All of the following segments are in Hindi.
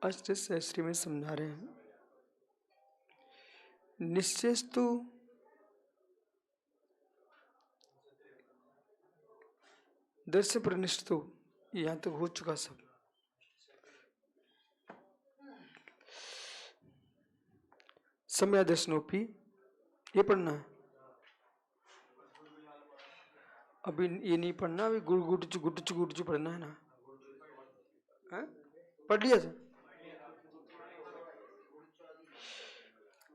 अष्टशास्त्री में समझा रहे हैं, निश्चेस्तु दर्शन प्रनिष्ठो, यहां तक हो चुका सब। समय दर्शनोपी ये पढ़ना है, अभी ये नहीं पढ़ना, अभी गुटचू पढ़ना है ना। है? पढ़ लिया था।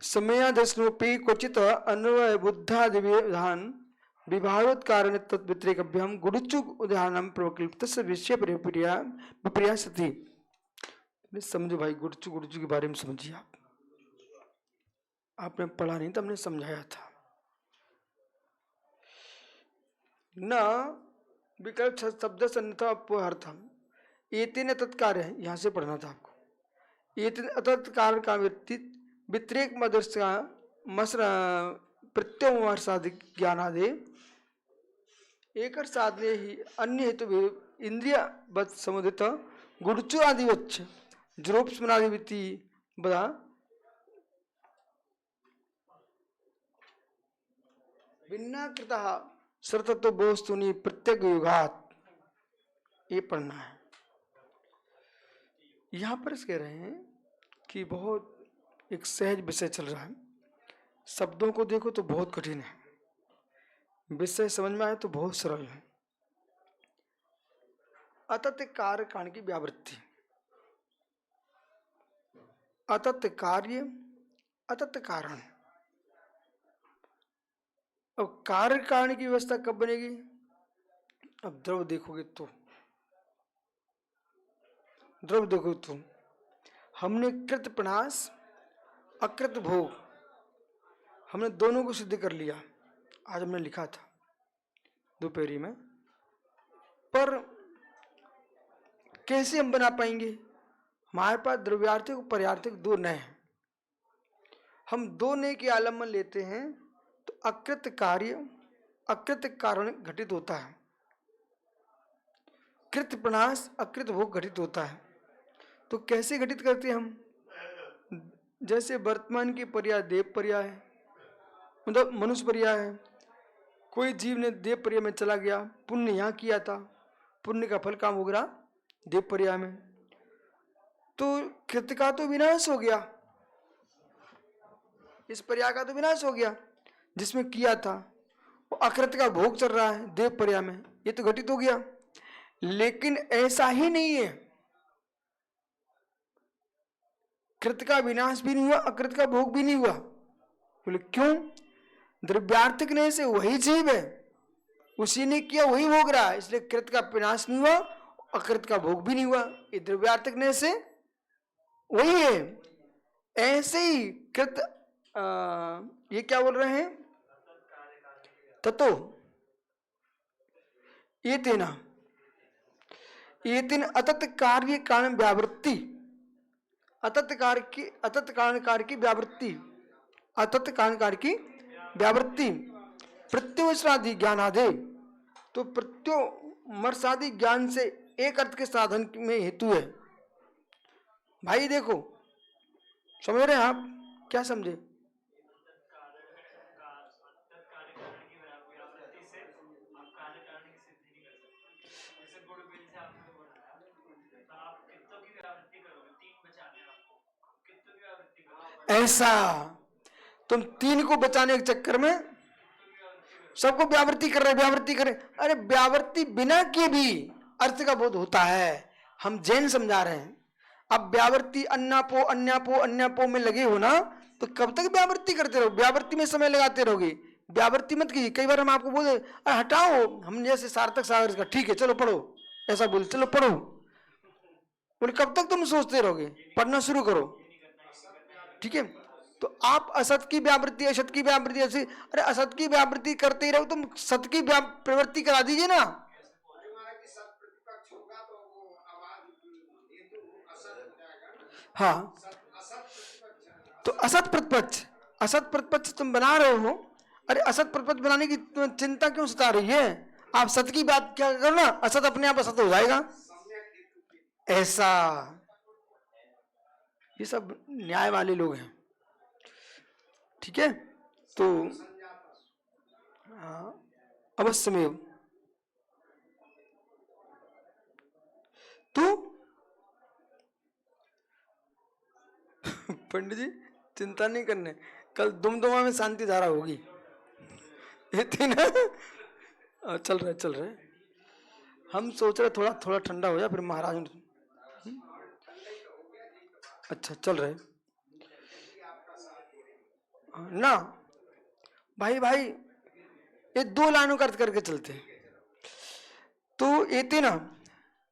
समय दर्शनोपी क्वचित अन्वय बुद्धादि विधान विभावत कारण तद्व्यतिरेकभ्याम गुरुचु उदाहरणम प्रवक्लिप्तस्य विषय विपर्या सति। समझो भाई, गुरुचु के बारे में समझिए आप। आपने पढ़ा नहीं तो हमने समझाया था। न विकल्प शब्द अन्यथा अपवार्थम एतेन तत्कार्य है, यहां से पढ़ना था आपको। एतेन अतत्कार्य का व्यतिरेक मदर्श का प्रत्योमर्शादि ज्ञानादि एक साधने ही अन्य हेतु इंद्रिय बद समुदित गुरुचु आदि वच्च जरूप स्मरादिवृत्ति बदा भिन्ना कृता सरतत्व बोस्तुनि प्रत्येक युगात, ये पढ़ना है। यहां पर कह रहे हैं कि बहुत एक सहज विषय चल रहा है, शब्दों को देखो तो बहुत कठिन है, विषय समझ में आए तो बहुत सरल है। अतत कार्य कारण की व्यावृत्ति, अतत कार्य अतत कारण। अब कार्य कारण की व्यवस्था कब बनेगी? अब द्रव देखोगे तो, द्रव देखो तो हमने कृत प्रणाश अकृत भोग, हमने दोनों को सिद्ध कर लिया। आज हमने लिखा था दोपहरी में, पर कैसे हम बना पाएंगे? हमारे पास द्रव्यार्थिक और पर्यार्थिक दो नए हैं। हम दो नए के आलम्बन लेते हैं तो अकृत कार्य अकृत कारण घटित होता है, कृत प्रणाश अकृत भोग घटित होता है। तो कैसे घटित करते हैं हम? जैसे वर्तमान की पर्याय देव पर्याय है, मतलब मनुष्य पर्याय है। कोई जीव ने देव पर्याय में चला गया, पुण्य यहां किया था, पुण्य का फल काम हो गया देव पर्याय में, तो कृत का तो विनाश हो गया, इस पर्याय का तो विनाश हो गया जिसमें किया था। वो अकृत का भोग चल रहा है देव पर्याय में, ये तो घटित हो गया। लेकिन ऐसा ही नहीं है, कृत का विनाश भी नहीं हुआ, अकृत का भोग भी नहीं हुआ। बोले क्यों? द्रव्यार्थिक ने से वही जीव है, उसी ने किया वही भोग रहा है, इसलिए कृत का विनाश नहीं हुआ, अकृत का भोग भी नहीं हुआ। ये द्रव्यार्थिक ने से वही है। ऐसे ही कृत ये क्या बोल रहे हैं? ततो ये तेना ये तीन अतत कार्य कारण व्यावृत्ति, अतत कारण कार्य की व्यावृत्ति, अतत कारण कार्य की व्यावृत्ति प्रत्योमर्शादि ज्ञान आदि, तो प्रत्योमर्शादि ज्ञान से एक अर्थ के साधन में हेतु है। भाई देखो, समझ रहे हैं आप? क्या समझे? ऐसा तुम तीन को बचाने के चक्कर में सबको व्यावृत्ति कर रहे। अरे व्यावृत्ति बिना के भी अर्थ का बोध होता है, हम जैन समझा रहे हैं। अब व्यावृत्ति अन्यापो में लगे हो ना, तो कब तक व्यावृत्ति करते रहो? व्यावृत्ति में समय लगाते रहोगे, व्यावृत्ति मत कीजिए। कई बार हम आपको बोले अरे हटाओ, हम जैसे सार्थक सागर का ठीक है चलो पढ़ो, ऐसा बोले चलो पढ़ो, बोले कब तक तुम सोचते रहोगे? पढ़ना शुरू करो, ठीक है। तो आप असत की व्यावृत्ति असत की व्यावृत्ति ऐसे, अरे असत की व्यावृत्ति करते ही रहो, तुम सत की प्रवृत्ति करा दीजिए ना। हाँ, तो असत प्रतिपक्ष तुम बना रहे हो। अरे असत प्रतिपक्ष बनाने की चिंता क्यों सता रही है? आप सत की बात क्या करना, असत अपने आप असत हो जाएगा। ऐसा ये सब न्याय वाले लोग हैं, ठीक है। तो अवश्यमेव। तो पंडित जी चिंता नहीं करने, कल दुमदुमा में शांति धारा होगी। ये थी ना, चल रहे हम सोच रहे थोड़ा थोड़ा ठंडा हो जाए फिर महाराज। अच्छा चल रहे ना भाई, ये दो लाइनों का अर्थ करके चलते हैं। तो ये थी ना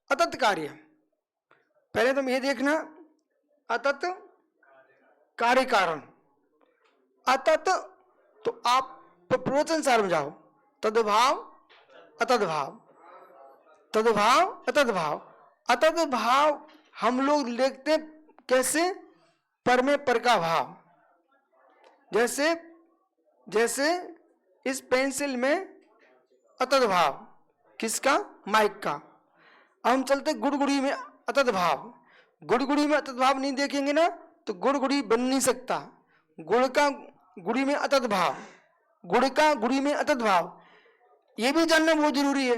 अतत कार्य, पहले तुम ये देखना अतत कार्य कारण। अतत तो आप प्रवचन सार में जाओ, तद्भाव अतत भाव, तद्भाव अतत भाव। अतत भाव हम लोग लिखते हैं कैसे, पर में पर का भाव। जैसे इस पेंसिल में अतत भाव किसका, माइक का। अब हम चलते गुड़गुड़ी में अतत भाव। गुड़गुड़ी में अतत भाव नहीं देखेंगे ना तो गुड़गुड़ी बन नहीं सकता। गुड़ का गुड़ी में अतत भाव, गुड़ का गुड़ी में अतत भाव, ये भी जानना बहुत जरूरी है,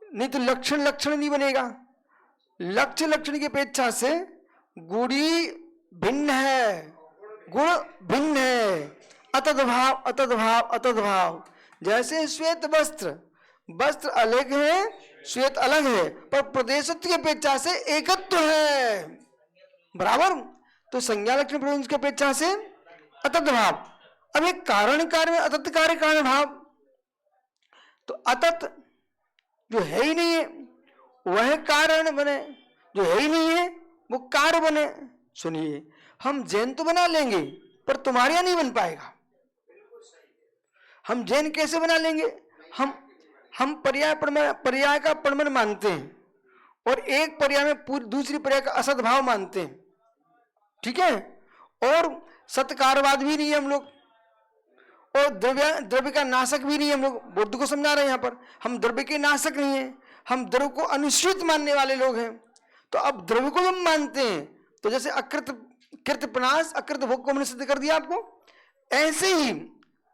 नहीं तो लक्षण नहीं बनेगा। लक्षण की अपेक्षा से गुड़ी भिन्न है, गुण भिन्न है। अतत भाव। जैसे श्वेत वस्त्र अलग है, श्वेत अलग है, पर प्रदेशत्व की अपेक्षा से एकत्व है, बराबर। तो संज्ञा लक्षण प्रदेश की अपेक्षा से अतत भाव। अब एक कारण कार्य में अतत कार्य कारण भाव, तो अतत जो है ही नहीं है वह कारण बने, जो है ही नहीं है वो कार्य बने। सुनिए, हम जैन तो बना लेंगे पर तुम्हारे यहां नहीं बन पाएगा। हम जैन कैसे बना लेंगे, हम पर्याय का प्रमाण मानते हैं और एक पर्याय में दूसरी पर्याय का असत भाव मानते हैं, ठीक है। और सत्कारवाद भी नहीं है हम लोग, और द्रव्य का नाशक भी नहीं है हम लोग। बुद्ध को समझा रहे हैं यहाँ पर, हम द्रव्य के नाशक नहीं है, हम द्रव्य को अनुश्रित मानने वाले लोग हैं। तो अब द्रव्य को हम मानते हैं, तो जैसे अकृत कृत प्रनाश अकृत भोग को हमने सिद्ध कर दिया आपको, ऐसे ही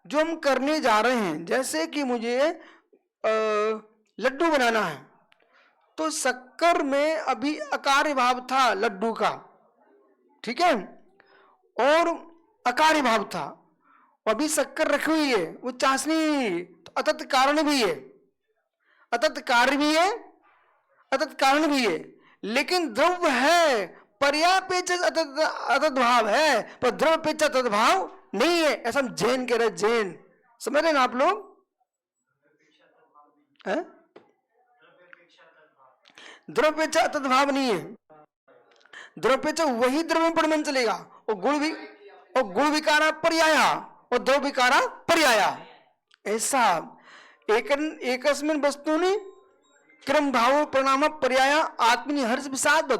जो हम करने जा रहे हैं, जैसे कि मुझे लड्डू बनाना है, तो शक्कर में अभी अकार्य भाव था लड्डू का, ठीक है, और अकार्य भाव था, अभी शक्कर रखी हुई है, वो चाशनी, तो अतत कारण भी है, अतत कार्य भी है, अतत कारण भी है, लेकिन द्रव्य है, पर्यापेक्ष अतत भाव है, पर द्रव्य पेक्ष अतत भाव नहीं है। ऐसा हम जैन कह रहे, जैन समझ रहे ना आप लोग, द्रव्यपेक्ष अतत भाव नहीं है। द्रव्यपेक्ष वही द्रव्य पर मन चलेगा, और गुण विकारा पर्याया और द्रव्य विकारा पर्याया, ऐसा एकस्मिन् वस्तुनि क्रम भाव परिणाम पर्याय आत्मनि हर्ष विषाद।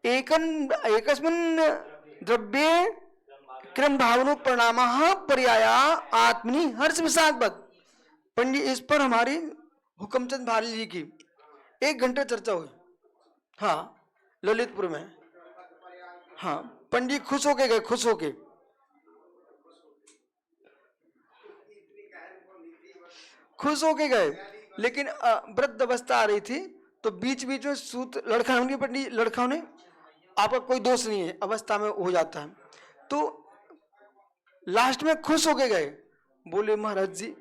एकस्मिन् द्रव्ये क्रम भावनो परिणाम पर्याय आत्मनि हर्ष विषाद। पंडित इस पर हमारी हुकमचंद भाली जी की 1 घंटा चर्चा हुई, हाँ ललितपुर में, हाँ पंडित खुश होके गए, खुश होके। लेकिन वृद्ध अवस्था आ रही थी, तो बीच बीच में सूत लड़खड़ाएंगे पंडित, लड़खड़ाओं ने, आपका कोई दोष नहीं है, अवस्था में हो जाता है। तो लास्ट में खुश होके गए, बोले महाराज जी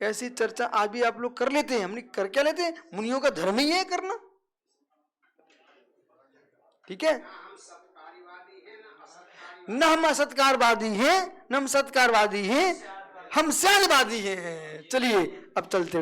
ऐसी चर्चा आज भी आप लोग कर लेते हैं, हमने कर क्या लेते हैं, मुनियों का धर्म ही है करना, ठीक है। न हम असत्कारवादी हैं, न हम सत्कारवादी हैं, हम श्यालवादी हैं। चलिए अब चलते,